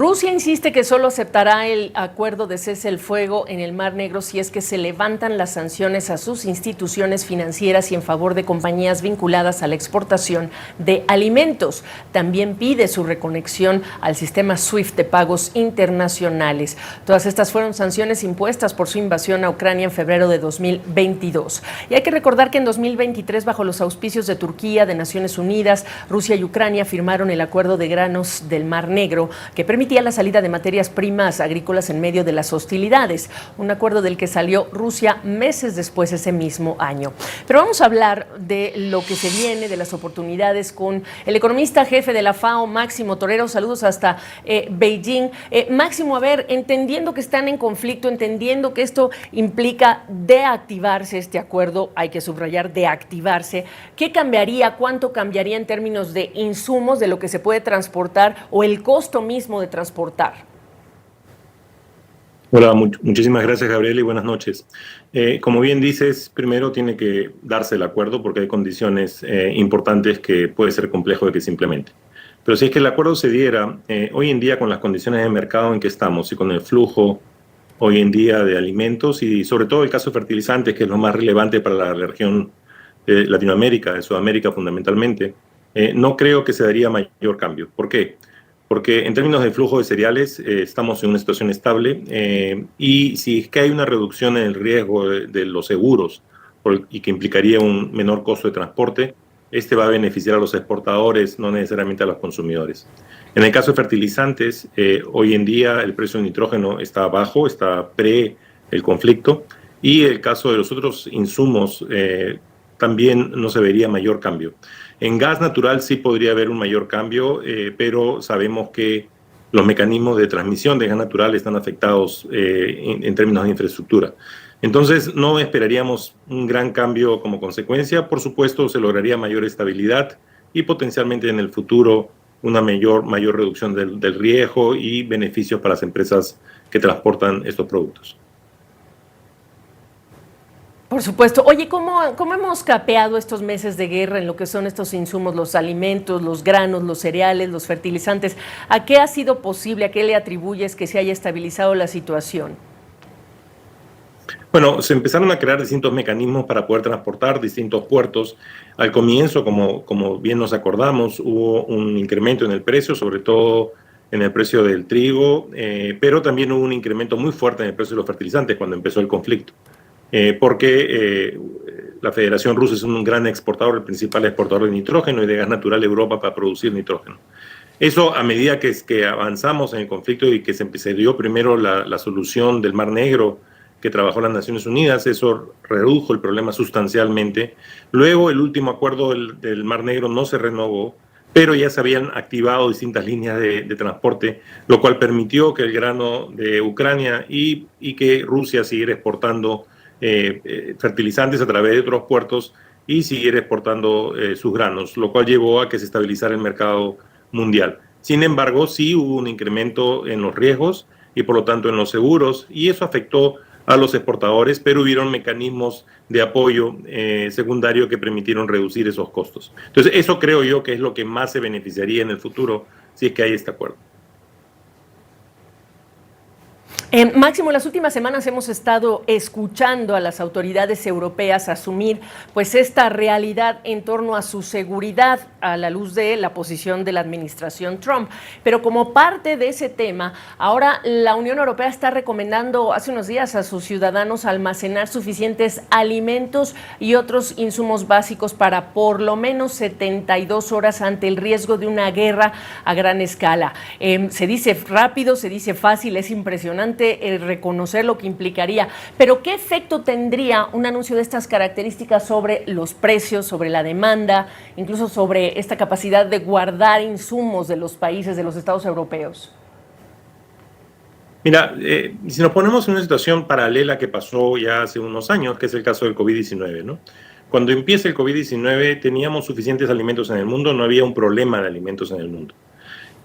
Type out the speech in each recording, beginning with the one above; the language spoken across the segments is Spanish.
Rusia insiste que solo aceptará el acuerdo de cese el fuego en el Mar Negro si es que se levantan las sanciones a sus instituciones financieras y en favor de compañías vinculadas a la exportación de alimentos. También pide su reconexión al sistema SWIFT de pagos internacionales. Todas estas fueron sanciones impuestas por su invasión a Ucrania en febrero de 2022. Y hay que recordar que en 2023, bajo los auspicios de Turquía, de Naciones Unidas, Rusia y Ucrania firmaron el acuerdo de granos del Mar Negro que permitía la salida de materias primas agrícolas en medio de las hostilidades, un acuerdo del que salió Rusia meses después ese mismo año. Pero vamos a hablar de lo que se viene, de las oportunidades con el economista jefe de la FAO, Máximo Torero. Saludos hasta Beijing. Máximo, a ver, entendiendo que están en conflicto, entendiendo que esto implica deactivarse este acuerdo, hay que subrayar deactivarse, ¿qué cambiaría? ¿Cuánto cambiaría en términos de insumos, de lo que se puede transportar o el costo mismo de transportar? Hola, muchísimas gracias, Gabriel, y buenas noches. Como bien dices, primero tiene que darse el acuerdo porque hay condiciones importantes que puede ser complejo de que se implemente. Pero si es que el acuerdo se diera, hoy en día con las condiciones de mercado en que estamos y con el flujo hoy en día de alimentos y sobre todo el caso de fertilizantes, que es lo más relevante para la región de Latinoamérica, de Sudamérica fundamentalmente, no creo que se daría mayor cambio. ¿Por qué? Porque en términos de flujo de cereales estamos en una situación estable y si es que hay una reducción en el riesgo de los seguros y que implicaría un menor costo de transporte, este va a beneficiar a los exportadores, no necesariamente a los consumidores. En el caso de fertilizantes, hoy en día el precio del nitrógeno está bajo, está pre el conflicto, y el caso de los otros insumos también no se vería mayor cambio. En gas natural sí podría haber un mayor cambio, pero sabemos que los mecanismos de transmisión de gas natural están afectados en términos de infraestructura. Entonces, no esperaríamos un gran cambio como consecuencia. Por supuesto, se lograría mayor estabilidad y potencialmente en el futuro una mayor reducción del riesgo y beneficios para las empresas que transportan estos productos. Por supuesto. Oye, ¿cómo hemos capeado estos meses de guerra en lo que son estos insumos, los alimentos, los granos, los cereales, los fertilizantes? ¿A qué ha sido posible, a qué le atribuyes que se haya estabilizado la situación? Bueno, se empezaron a crear distintos mecanismos para poder transportar distintos puertos. Al comienzo, como bien nos acordamos, hubo un incremento en el precio, sobre todo en el precio del trigo, pero también hubo un incremento muy fuerte en el precio de los fertilizantes cuando empezó el conflicto. Porque la Federación Rusa es un gran exportador, el principal exportador de nitrógeno y de gas natural de Europa para producir nitrógeno. Eso, a medida que avanzamos en el conflicto y que se dio primero la solución del Mar Negro que trabajó las Naciones Unidas, eso redujo el problema sustancialmente. Luego, el último acuerdo del Mar Negro no se renovó, pero ya se habían activado distintas líneas de transporte, lo cual permitió que el grano de Ucrania y que Rusia siguiera exportando fertilizantes a través de otros puertos y seguir exportando sus granos, lo cual llevó a que se estabilizara el mercado mundial. Sin embargo, sí hubo un incremento en los riesgos y por lo tanto en los seguros, y eso afectó a los exportadores, pero hubieron mecanismos de apoyo secundario que permitieron reducir esos costos. Entonces, eso creo yo que es lo que más se beneficiaría en el futuro si es que hay este acuerdo. Máximo, las últimas semanas hemos estado escuchando a las autoridades europeas asumir pues esta realidad en torno a su seguridad a la luz de la posición de la administración Trump. Pero como parte de ese tema, ahora la Unión Europea está recomendando hace unos días a sus ciudadanos almacenar suficientes alimentos y otros insumos básicos para por lo menos 72 horas ante el riesgo de una guerra a gran escala. Se dice rápido, se dice fácil, es impresionante reconocer lo que implicaría, pero ¿qué efecto tendría un anuncio de estas características sobre los precios, sobre la demanda, incluso sobre esta capacidad de guardar insumos de los países, de los estados europeos? Mira, si nos ponemos en una situación paralela que pasó ya hace unos años, que es el caso del COVID-19, ¿no? Cuando empieza el COVID-19 teníamos suficientes alimentos en el mundo, no había un problema de alimentos en el mundo.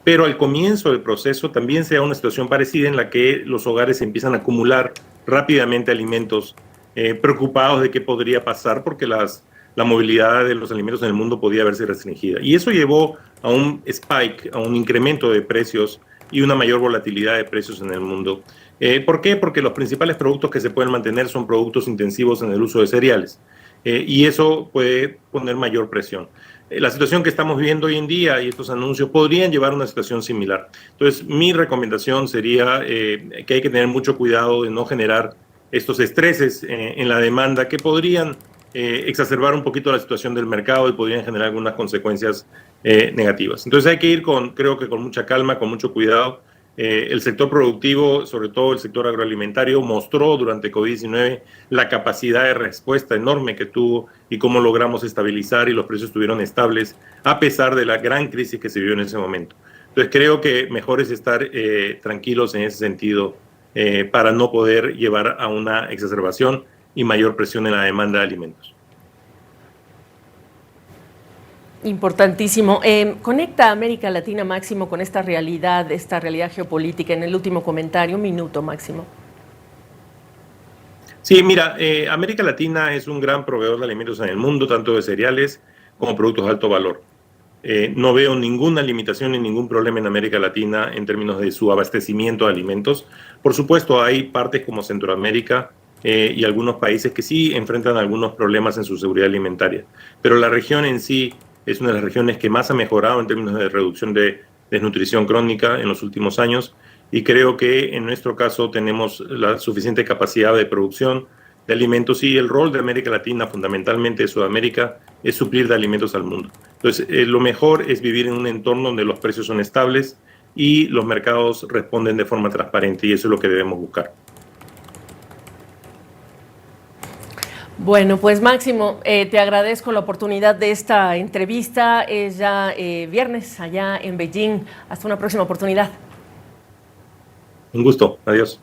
Pero al comienzo del proceso también se da una situación parecida en la que los hogares empiezan a acumular rápidamente alimentos, preocupados de qué podría pasar porque la movilidad de los alimentos en el mundo podía verse restringida. Y eso llevó a un spike, a un incremento de precios y una mayor volatilidad de precios en el mundo. ¿Por qué? Porque los principales productos que se pueden mantener son productos intensivos en el uso de cereales, y eso puede poner mayor presión. La situación que estamos viviendo hoy en día y estos anuncios podrían llevar a una situación similar. Entonces, mi recomendación sería que hay que tener mucho cuidado de no generar estos estreses en la demanda que podrían exacerbar un poquito la situación del mercado y podrían generar algunas consecuencias negativas. Entonces hay que ir creo que con mucha calma, con mucho cuidado. El sector productivo, sobre todo el sector agroalimentario, mostró durante COVID-19 la capacidad de respuesta enorme que tuvo y cómo logramos estabilizar y los precios estuvieron estables a pesar de la gran crisis que se vivió en ese momento. Entonces creo que mejor es estar tranquilos en ese sentido para no poder llevar a una exacerbación y mayor presión en la demanda de alimentos. Importantísimo. Conecta a América Latina, Máximo, con esta realidad geopolítica. En el último comentario, un minuto, Máximo. Sí, mira, América Latina es un gran proveedor de alimentos en el mundo, tanto de cereales como productos de alto valor. No veo ninguna limitación ni ningún problema en América Latina en términos de su abastecimiento de alimentos. Por supuesto, hay partes como Centroamérica y algunos países que sí enfrentan algunos problemas en su seguridad alimentaria, pero la región en sí es una de las regiones que más ha mejorado en términos de reducción de desnutrición crónica en los últimos años, y creo que en nuestro caso tenemos la suficiente capacidad de producción de alimentos, y el rol de América Latina, fundamentalmente de Sudamérica, es suplir de alimentos al mundo. Entonces, lo mejor es vivir en un entorno donde los precios son estables y los mercados responden de forma transparente, y eso es lo que debemos buscar. Bueno, pues Máximo, te agradezco la oportunidad de esta entrevista. Es ya viernes allá en Beijing. Hasta una próxima oportunidad. Un gusto. Adiós.